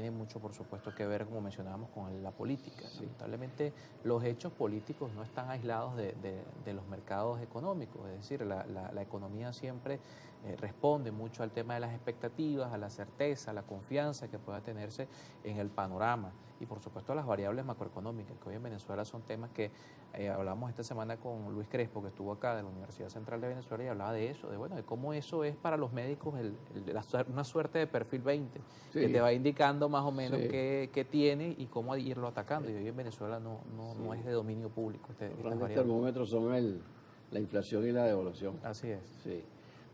tiene mucho, por supuesto, que ver, como mencionábamos, con la política. Sí. Lamentablemente, los hechos políticos no están aislados de los mercados económicos, es decir, la economía siempre responde mucho al tema de las expectativas, a la certeza, a la confianza que pueda tenerse en el panorama y, por supuesto, a las variables macroeconómicas, que hoy en Venezuela son temas que hablamos esta semana con Luis Crespo, que estuvo acá de la Universidad Central de Venezuela, y hablaba de eso, de cómo eso es para los médicos una suerte de perfil 20, Sí, que te va indicando más o menos sí. qué tiene y cómo irlo atacando. Y hoy en Venezuela no Sí. es de dominio público Los estas grandes variables. termómetros son la inflación y la devaluación. Así es. Sí.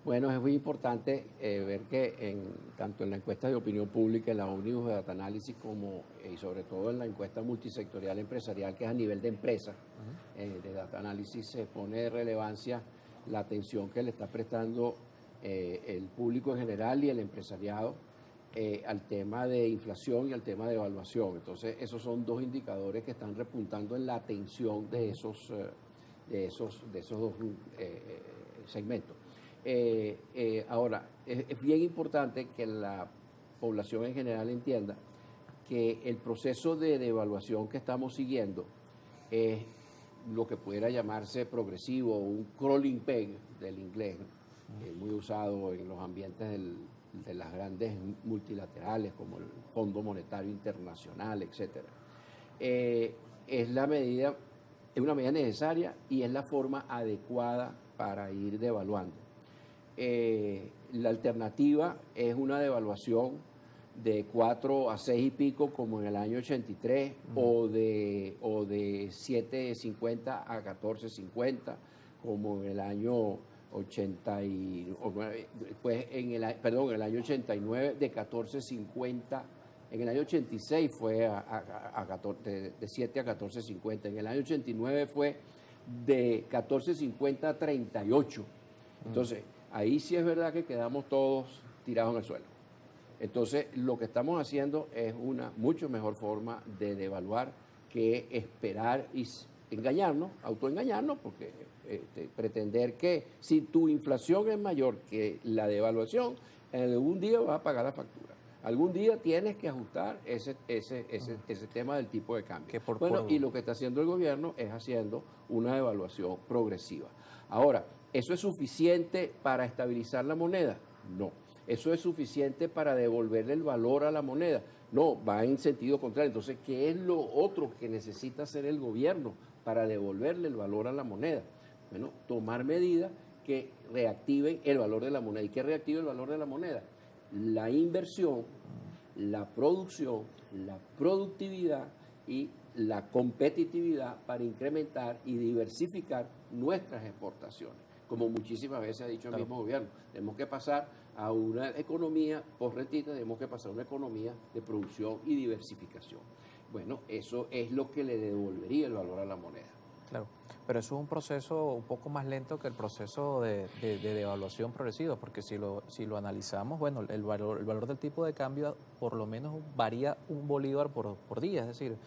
Bueno, es muy importante ver que tanto en la encuesta de opinión pública, en la Omnibus de Data Análisis, como y sobre todo en la encuesta multisectorial empresarial, que es a nivel de empresa, de Data Análisis, se pone de relevancia la atención que le está prestando el público en general y el empresariado al tema de inflación y al tema de evaluación. Entonces, esos son dos indicadores que están repuntando en la atención de esos dos segmentos. Ahora, es bien importante que la población en general entienda que el proceso de devaluación que estamos siguiendo es lo que pudiera llamarse progresivo, un crawling peg del inglés, muy usado en los ambientes de las grandes multilaterales como el Fondo Monetario Internacional, etcétera. Es una medida necesaria y es la forma adecuada para ir devaluando. La alternativa es una devaluación de 4 a 6 y pico como en el año 83 o de 7.50 a 14.50 como en el año 89, pues en el año 89 de 14.50, en el año 86 fue de 7 a 14.50, en el año 89 fue de 14.50 a 38. Entonces, ahí sí es verdad que quedamos todos tirados en el suelo. Entonces, lo que estamos haciendo es una mucho mejor forma de devaluar que esperar y engañarnos, autoengañarnos, porque pretender que si tu inflación es mayor que la devaluación, algún día vas a pagar la factura. Algún día tienes que ajustar ese tema del tipo de cambio. Y lo que está haciendo el gobierno es haciendo una devaluación progresiva. Ahora, ¿eso es suficiente para estabilizar la moneda? No. ¿Eso es suficiente para devolverle el valor a la moneda? No, va en sentido contrario. Entonces, ¿qué es lo otro que necesita hacer el gobierno para devolverle el valor a la moneda? Bueno, tomar medidas que reactiven el valor de la moneda. ¿Y qué reactiva el valor de la moneda? La inversión, la producción, la productividad y la competitividad para incrementar y diversificar nuestras exportaciones. Como muchísimas veces ha dicho el mismo gobierno, tenemos que pasar a una economía post-rentista, tenemos que pasar a una economía de producción y diversificación. Bueno, eso es lo que le devolvería el valor a la moneda. Claro, pero eso es un proceso un poco más lento que el proceso de devaluación progresiva, porque si lo analizamos, bueno, el valor del tipo de cambio por lo menos varía un bolívar por día, es decir,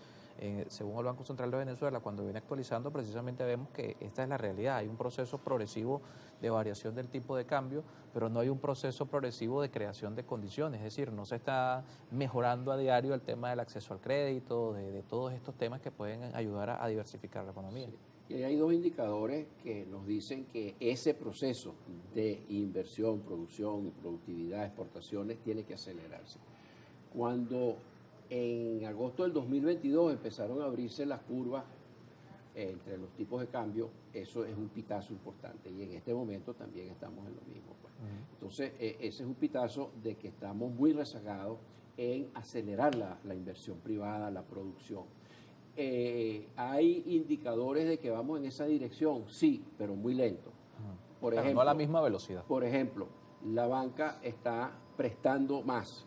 según el Banco Central de Venezuela, cuando viene actualizando, precisamente vemos que esta es la realidad. Hay un proceso progresivo de variación del tipo de cambio, pero no hay un proceso progresivo de creación de condiciones. Es decir, no se está mejorando a diario el tema del acceso al crédito, de todos estos temas que pueden ayudar a diversificar la economía. Sí. Y hay dos indicadores que nos dicen que ese proceso de inversión, producción, productividad, exportaciones tiene que acelerarse. Cuando en agosto del 2022 empezaron a abrirse las curvas entre los tipos de cambio, eso es un pitazo importante y en este momento también estamos en lo mismo. Pues. Entonces, ese es un pitazo de que estamos muy rezagados en acelerar la inversión privada, la producción. ¿Hay indicadores de que vamos en esa dirección? Sí, pero muy lento. Por ejemplo, no a la misma velocidad. Por ejemplo, la banca está prestando más.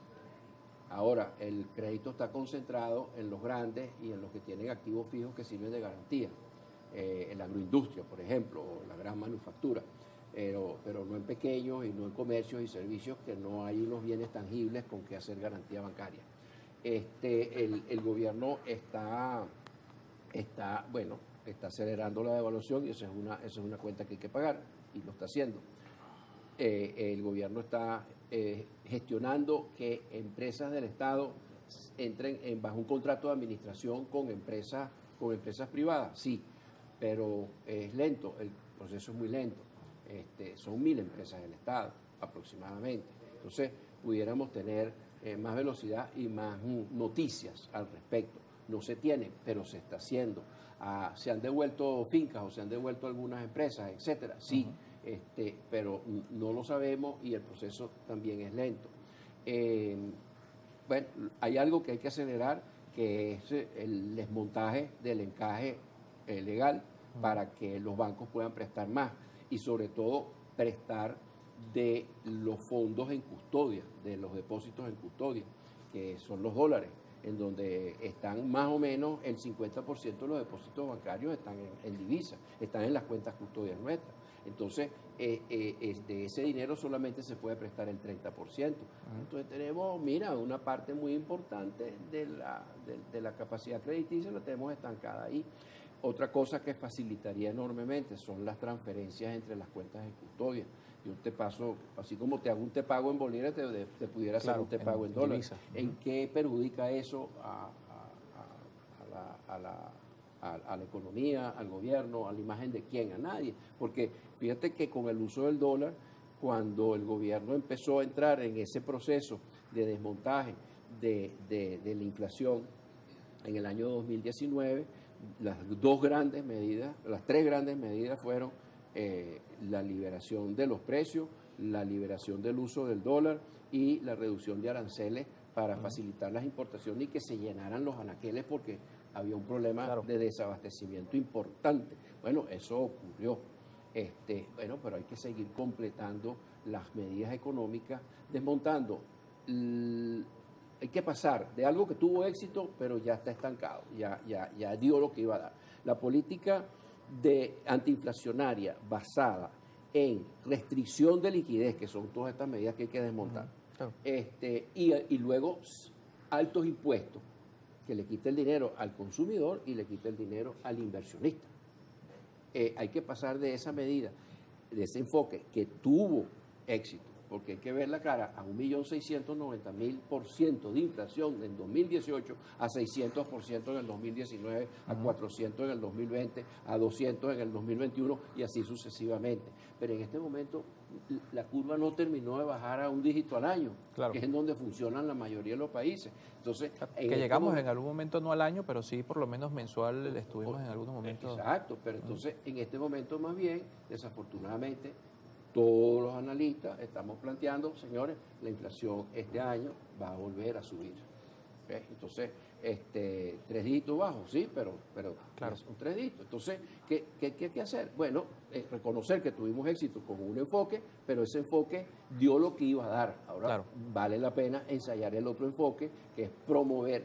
Ahora, el crédito está concentrado en los grandes y en los que tienen activos fijos que sirven de garantía. En la agroindustria, por ejemplo, o la gran manufactura. Pero no en pequeños y no en comercios y servicios que no hay unos bienes tangibles con que hacer garantía bancaria. El gobierno está acelerando la devaluación y esa es una cuenta que hay que pagar y lo está haciendo. El gobierno está gestionando que empresas del Estado entren bajo un contrato de administración con empresas privadas, sí, pero es lento, el proceso es muy lento. Son 1000 empresas del Estado aproximadamente. Entonces, pudiéramos tener más velocidad y más noticias al respecto. No se tiene, pero se está haciendo. Se han devuelto fincas o se han devuelto algunas empresas, etcétera. Sí, pero no lo sabemos y el proceso también es lento. Bueno, hay algo que hay que acelerar, que es el desmontaje del encaje legal para que los bancos puedan prestar más y sobre todo prestar de los fondos en custodia, de los depósitos en custodia, que son los dólares, en donde están más o menos el 50% de los depósitos bancarios están en divisas, están en las cuentas custodias nuestras. Entonces, de ese dinero solamente se puede prestar el 30%. Entonces tenemos, mira, una parte muy importante de la capacidad crediticia la tenemos estancada ahí. Otra cosa que facilitaría enormemente son las transferencias entre las cuentas de custodia. Yo te paso, así como te hago un te pago en bolívares, te pudiera hacer un te pago en dólares. ¿En qué perjudica eso a la economía, al gobierno, a la imagen de quién? A nadie. Porque fíjate que con el uso del dólar, cuando el gobierno empezó a entrar en ese proceso de desmontaje de la inflación en el año 2019, las tres grandes medidas fueron la liberación de los precios, la liberación del uso del dólar y la reducción de aranceles para facilitar las importaciones y que se llenaran los anaqueles porque había un problema de desabastecimiento importante. Bueno, eso ocurrió. Bueno, pero hay que seguir completando las medidas económicas, desmontando. Hay que pasar de algo que tuvo éxito, pero ya está estancado, ya dio lo que iba a dar. La política antiinflacionaria basada en restricción de liquidez, que son todas estas medidas que hay que desmontar, y luego altos impuestos, que le quite el dinero al consumidor y le quite el dinero al inversionista. Hay que pasar de esa medida, de ese enfoque que tuvo éxito, porque hay que ver la cara a 1.690.000% de inflación en 2018, a 600% en el 2019, a 400 en el 2020, a 200 en el 2021 y así sucesivamente. Pero en este momento la curva no terminó de bajar a un dígito al año, que es en donde funcionan la mayoría de los países. Entonces, que llegamos en algún momento, no al año, pero sí por lo menos mensual estuvimos en algunos momentos. Exacto, pero entonces en este momento más bien, desafortunadamente, todos los analistas estamos planteando, señores, la inflación este año va a volver a subir. ¿Okay? Entonces, 3 dígitos bajos, sí, pero son 3 dígitos. Entonces, ¿qué hay que hacer? Bueno, reconocer que tuvimos éxito con un enfoque, pero ese enfoque dio lo que iba a dar. Ahora vale la pena ensayar el otro enfoque, que es promover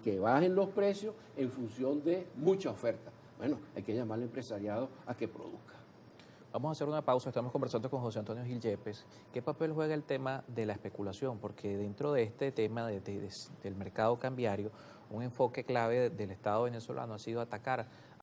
que bajen los precios en función de mucha oferta. Bueno, hay que llamar al empresariado a que produzca. Vamos a hacer una pausa, estamos conversando con José Antonio Gil Yepes. ¿Qué papel juega el tema de la especulación? Porque dentro de este tema del mercado cambiario, un enfoque clave del Estado venezolano ha sido atacar